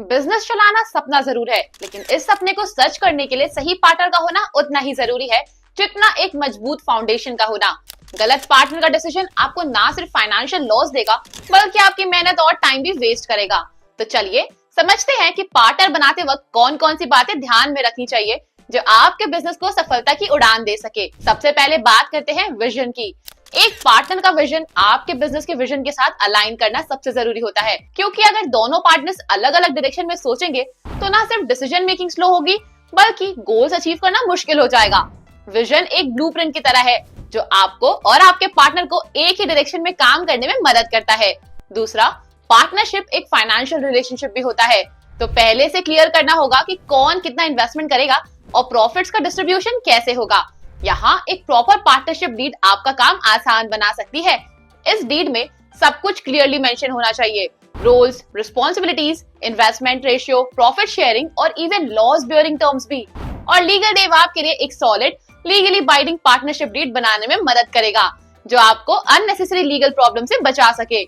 Business चलाना सपना जरूर है, लेकिन इस सपने को सच करने के लिए सही पार्टनर का होना उतना ही जरूरी है जितना एक मजबूत फाउंडेशन का होना। गलत पार्टनर का डिसीजन आपको ना सिर्फ फाइनेंशियल लॉस देगा, बल्कि आपकी मेहनत और टाइम भी वेस्ट करेगा। तो चलिए समझते हैं कि पार्टनर बनाते वक्त कौन कौन सी बातें ध्यान में रखनी चाहिए जो आपके बिजनेस को सफलता की उड़ान दे सके। सबसे पहले बात करते हैं विजन की। एक पार्टनर का विजन आपके बिजनेस के विजन के साथ अलाइन करना सबसे जरूरी होता है, क्योंकि अगर दोनों पार्टनर्स अलग अलग डायरेक्शन में सोचेंगे तो ना सिर्फ डिसीजन मेकिंग स्लो होगी, बल्कि गोल्स अचीव करना मुश्किल हो जाएगा। विजन एक ब्लूप्रिंट की तरह है जो आपको और आपके पार्टनर को एक ही डायरेक्शन में काम करने में मदद करता है। दूसरा, पार्टनरशिप एक फाइनेंशियल रिलेशनशिप भी होता है, तो पहले से क्लियर करना होगा कि कौन कितना इन्वेस्टमेंट करेगा और प्रॉफिट्स का डिस्ट्रीब्यूशन कैसे होगा। यहाँ एक प्रॉपर पार्टनरशिप डीड आपका काम आसान बना सकती है। इस डीड में सब कुछ क्लियरली मेंशन होना चाहिए, roles, responsibilities, investment ratio, profit sharing और इवन लॉस बियरिंग टर्म्स भी। और लीगल डेव आपके लिए एक solid legally binding partnership deed बनाने में मदद करेगा, जो आपको अननेसेसरी लीगल प्रॉब्लम से बचा सके।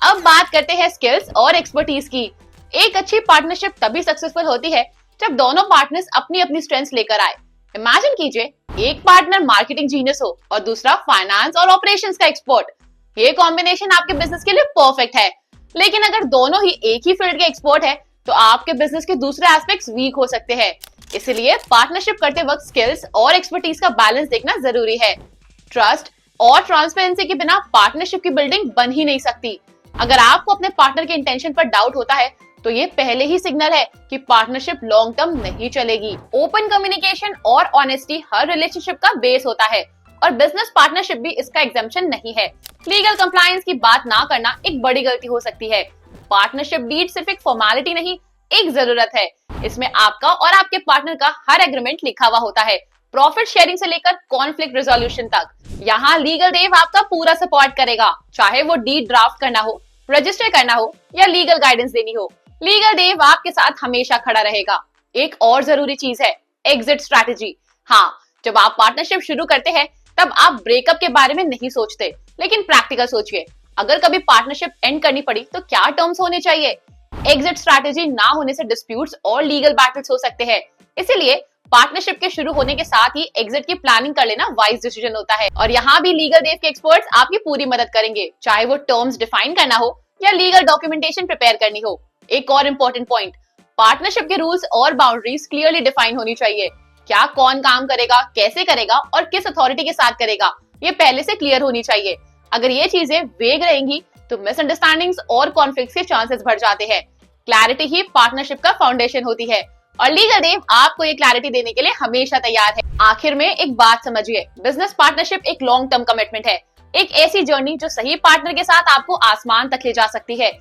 अब बात करते हैं स्किल्स और एक्सपर्टीज की। एक अच्छी पार्टनरशिप तभी सक्सेसफुल होती है जब दोनों पार्टनर्स अपनी अपनी स्ट्रेंथ्स लेकर आए। इमेजिन कीजिए, एक पार्टनर मार्केटिंग जीनियस हो और दूसरा फाइनेंस और ऑपरेशंस का एक्सपर्ट। ये कॉम्बिनेशन आपके बिजनेस के लिए परफेक्ट है। लेकिन अगर दोनों ही एक ही फील्ड के एक्सपर्ट है तो आपके बिजनेस के दूसरे एस्पेक्ट्स वीक हो सकते हैं। इसलिए पार्टनरशिप करते वक्त स्किल्स और एक्सपर्टीज का बैलेंस देखना जरूरी है। ट्रस्ट और ट्रांसपेरेंसी के बिना पार्टनरशिप की बिल्डिंग बन ही नहीं सकती। अगर आपको अपने पार्टनर के इंटेंशन पर डाउट होता है तो ये पहले ही सिग्नल है कि पार्टनरशिप लॉन्ग टर्म नहीं चलेगी। ओपन कम्युनिकेशन और ऑनेस्टी हर रिलेशनशिप का बेस होता है और बिजनेस पार्टनरशिप भी इसका एग्जेम्पशन नहीं है। लीगल कंप्लायंस की बात ना करना एक बड़ी गलती हो सकती है। पार्टनरशिप डीड सिर्फ एक फॉर्मेलिटी नहीं, एक जरूरत है। इसमें आपका और आपके पार्टनर का हर एग्रीमेंट लिखा हुआ होता है, प्रॉफिट शेयरिंग से लेकर कॉन्फ्लिक्ट रेजोल्यूशन तक। यहाँ लीगल डेव आपका पूरा सपोर्ट करेगा, चाहे वो डीड ड्राफ्ट करना हो, रजिस्टर करना हो या लीगल गाइडेंस देनी हो। लीगल डेव आपके साथ हमेशा खड़ा रहेगा। एक और जरूरी चीज है एग्जिट स्ट्रैटेजी। हाँ, जब आप पार्टनरशिप शुरू करते हैं तब आप ब्रेकअप के बारे में नहीं सोचते, लेकिन प्रैक्टिकल सोचिए, अगर कभी पार्टनरशिप एंड करनी पड़ी तो क्या टर्म्स होने चाहिए। एग्जिट स्ट्रैटेजी ना होने से डिस्प्यूट्स और लीगल बैटल्स हो सकते हैं। इसीलिए पार्टनरशिप के शुरू होने के साथ ही एग्जिट की प्लानिंग कर लेना वाइज डिसीजन होता है। और यहाँ भी लीगल डेव के एक्सपर्ट्स आपकी पूरी मदद करेंगे, चाहे वो टर्म्स डिफाइन करना हो या लीगल डॉक्यूमेंटेशन प्रिपेयर करनी हो। एक और इम्पोर्टेंट पॉइंट, पार्टनरशिप के रूल्स और बाउंड्रीज क्लियरली डिफाइन होनी चाहिए। क्या कौन काम करेगा, कैसे करेगा और किस अथॉरिटी के साथ करेगा, ये पहले से क्लियर होनी चाहिए। अगर ये चीजें वेग रहेंगी तो मिसअंडरस्टैंडिंग्स और कॉन्फ्लिक्ट्स के चांसेस बढ़ जाते हैं। क्लैरिटी ही पार्टनरशिप का फाउंडेशन होती है और लीगल डेव आपको ये क्लैरिटी देने के लिए हमेशा तैयार है। आखिर में एक बात समझिए, बिजनेस पार्टनरशिप एक लॉन्ग टर्म कमिटमेंट है, एक ऐसी जर्नी जो सही पार्टनर के साथ आपको आसमान तक ले जा सकती है,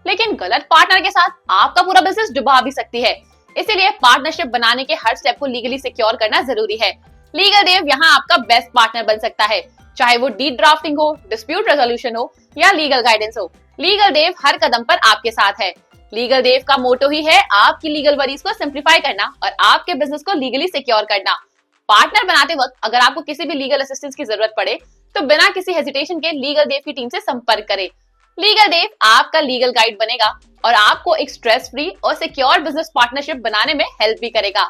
लेकिन गलत पार्टनर के साथ आपका पूरा बिजनेस डुबा भी सकती है। इसीलिए पार्टनरशिप बनाने के हर स्टेप को लीगली सिक्योर करना जरूरी है। लीगल डेव यहाँ आपका बेस्ट पार्टनर बन सकता है, चाहे वो डीड ड्राफ्टिंग हो, डिस्प्यूट रेजोल्यूशन हो या लीगल गाइडेंस हो। लीगल डेव हर कदम पर आपके साथ है। लीगल डेव का मोटो ही है आपकी लीगल वरीज को सिंप्लीफाई करना और आपके बिजनेस को लीगली सिक्योर करना। पार्टनर बनाते वक्त अगर आपको किसी भी लीगल असिस्टेंस की जरूरत पड़े तो बिना किसी हेजिटेशन के लीगल डेव की टीम से संपर्क करें। लीगल डेव आपका लीगल गाइड बनेगा और आपको एक स्ट्रेस फ्री और सिक्योर बिजनेस पार्टनरशिप बनाने में हेल्प भी करेगा।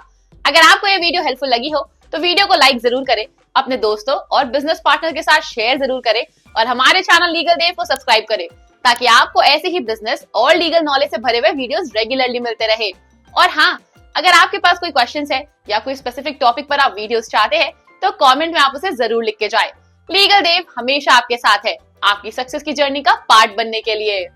अगर आपको ये वीडियो हेल्पफुल लगी हो तो वीडियो को लाइक जरूर करें, अपने दोस्तों और बिजनेस पार्टनर के साथ शेयर जरूर करें और हमारे चैनल लीगल डेव को सब्सक्राइब करें, ताकि आपको ऐसे ही बिजनेस और लीगल नॉलेज से भरे हुए वीडियोस रेगुलरली मिलते रहे। और हाँ, अगर आपके पास कोई क्वेश्चंस है या कोई स्पेसिफिक टॉपिक पर आप वीडियोस चाहते हैं तो कमेंट में आप उसे जरूर लिख के जाए। लीगल डेव हमेशा आपके साथ है, आपकी सक्सेस की जर्नी का पार्ट बनने के लिए।